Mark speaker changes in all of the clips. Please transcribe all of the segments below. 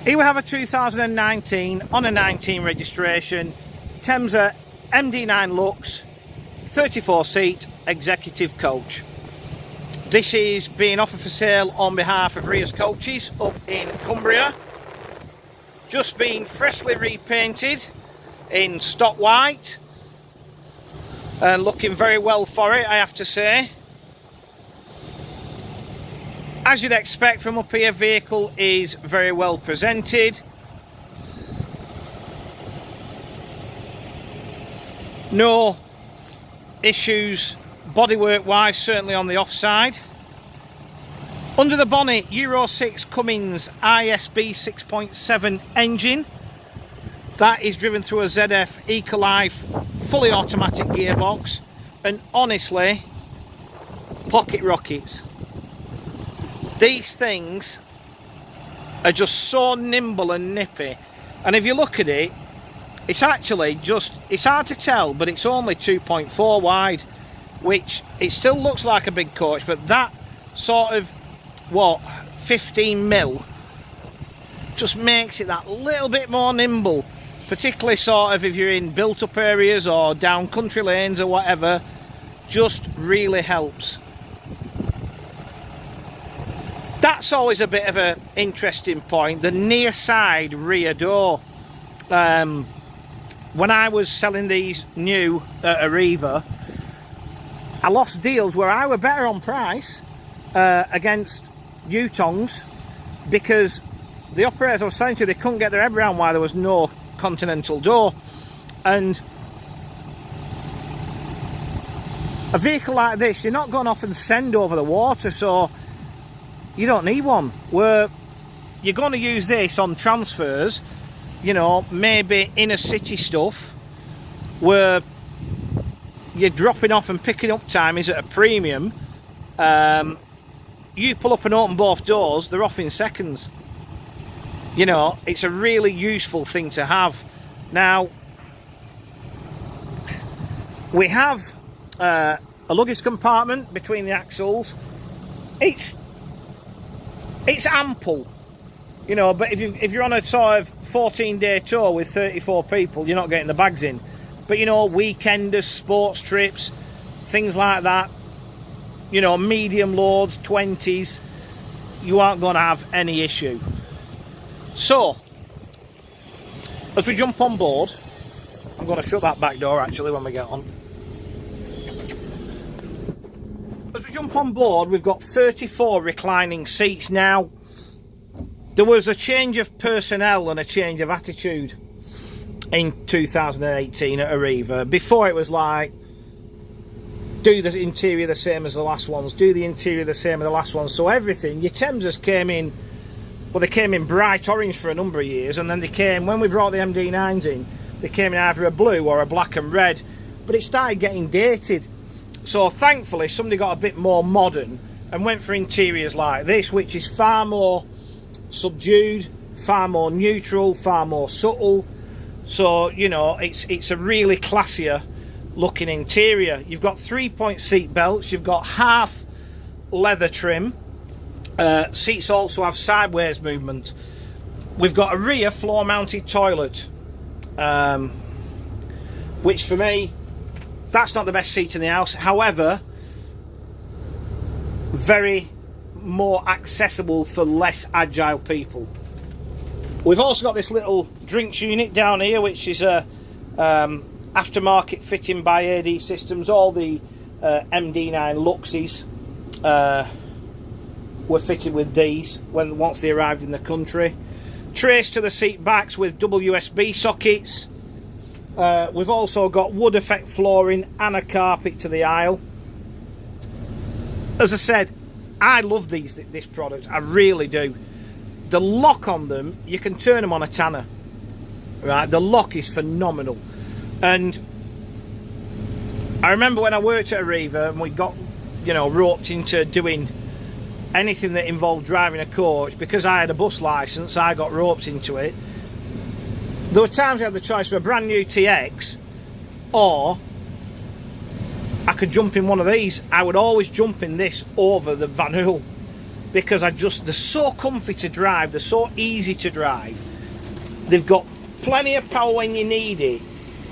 Speaker 1: Here we have a 2019 on a 19 registration Temsa MD9 Lux 34 seat executive coach. This is being offered for sale on behalf of Ria's Coaches up in Cumbria. Just been freshly repainted in stock white and looking very well for it, I have to say. As you'd expect from up here, vehicle is very well presented. No issues bodywork wise, certainly on the offside. Under the bonnet, Euro 6 Cummins ISB 6.7 engine. That is driven through a ZF Ecolife fully automatic gearbox, and honestly, pocket rockets. These things are just so nimble and nippy, and if you look at it, it's actually just, it's hard to tell, but it's only 2.4 wide, which it still looks like a big coach, but that sort of, what, 15 mil just makes it that little bit more nimble, particularly sort of if you're in built up areas or down country lanes or whatever. Just really helps. That's always a bit of an interesting point, the near side rear door. When I was selling these new at Arriva, I lost deals where I were better on price against Yutongs, because the operators I was selling to, they couldn't get their head around why there was no continental door. And a vehicle like this, you're not going off and send over the water, so you don't need one. Where you're going to use this on transfers, you know, maybe inner city stuff where you're dropping off and picking up time is at a premium. You pull up and open both doors, they're off in seconds. You know, it's a really useful thing to have. Now, we have a luggage compartment between the axles. It's ample, you know, but if you're on a sort of 14-day tour with 34 people, you're not getting the bags in. But, you know, weekenders, sports trips, things like that, you know, medium loads, 20s, you aren't going to have any issue. So, as we jump on board, I'm going to shut that back door actually when we get on. As we jump on board, we've got 34 reclining seats. Now, there was a change of personnel and a change of attitude in 2018 at Arriva. Before, it was like, do the interior the same as the last ones, do the interior the same as the last ones. So everything, your Temsas came in, well, they came in bright orange for a number of years, and then they came, when we brought the MD9s in, they came in either a blue or a black and red, but it started getting dated. So thankfully somebody got a bit more modern and went for interiors like this, which is far more subdued, far more neutral, far more subtle. So, you know, it's a really classier looking interior. You've got 3-point seat belts, you've got half leather trim. Seats also have sideways movement. We've got a rear floor mounted toilet, which for me, that's not the best seat in the house. However, very more accessible for less agile people. We've also got this little drinks unit down here, which is a aftermarket fitting by AD Systems. All the MD9 Luxes were fitted with these once they arrived in the country. Trace to the seat backs with double USB sockets. We've also got wood effect flooring and a carpet to the aisle. As I said, I love this product, I really do. The lock on them, you can turn them on a tanner, right? The lock is phenomenal. And I remember when I worked at Arriva and we got, you know, roped into doing anything that involved driving a coach, because I had a bus licence, I got roped into it. There were times I had the choice of a brand new TX, or I could jump in one of these. I would always jump in this over the Van Hool. because they're so comfy to drive, they're so easy to drive. They've got plenty of power when you need it,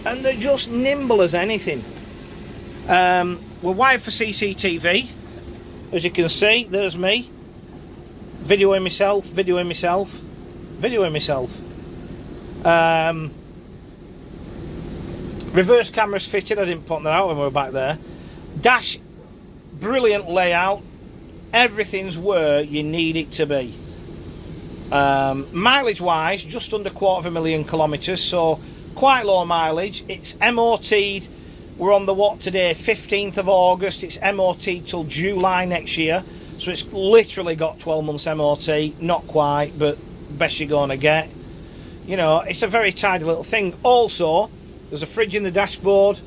Speaker 1: and they're just nimble as anything. We're wired for CCTV, as you can see. There's me videoing myself. Reverse cameras fitted. I didn't point that out when we were back there. Dash, brilliant layout. Everything's where you need it to be. Mileage wise, just under 250,000 kilometres, so quite low mileage. It's MOT'd. We're on the what today, 15th of August. It's MOT till July next year, so it's literally got 12 months MOT. Not quite, but best you're gonna get. You know, it's a very tidy little thing. Also, there's a fridge in the dashboard,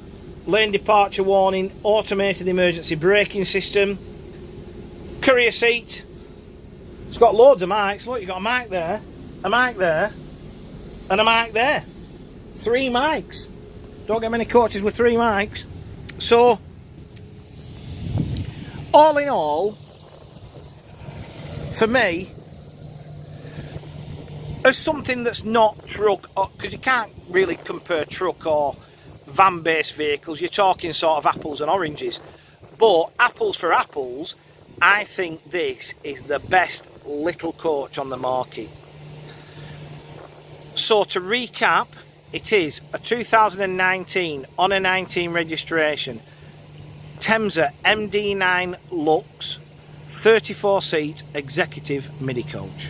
Speaker 1: lane departure warning, automated emergency braking system, courier seat. It's got loads of mics. Look, you've got a mic there, a mic there, and a mic there. 3 mics. Don't get many coaches with 3 mics. So, all in all, for me, as something that's not truck, because you can't really compare truck or van-based vehicles, you're talking sort of apples and oranges. But apples for apples, I think this is the best little coach on the market. So to recap, it is a 2019 on a 19 registration Temsa MD9 Lux 34 seat executive midi coach.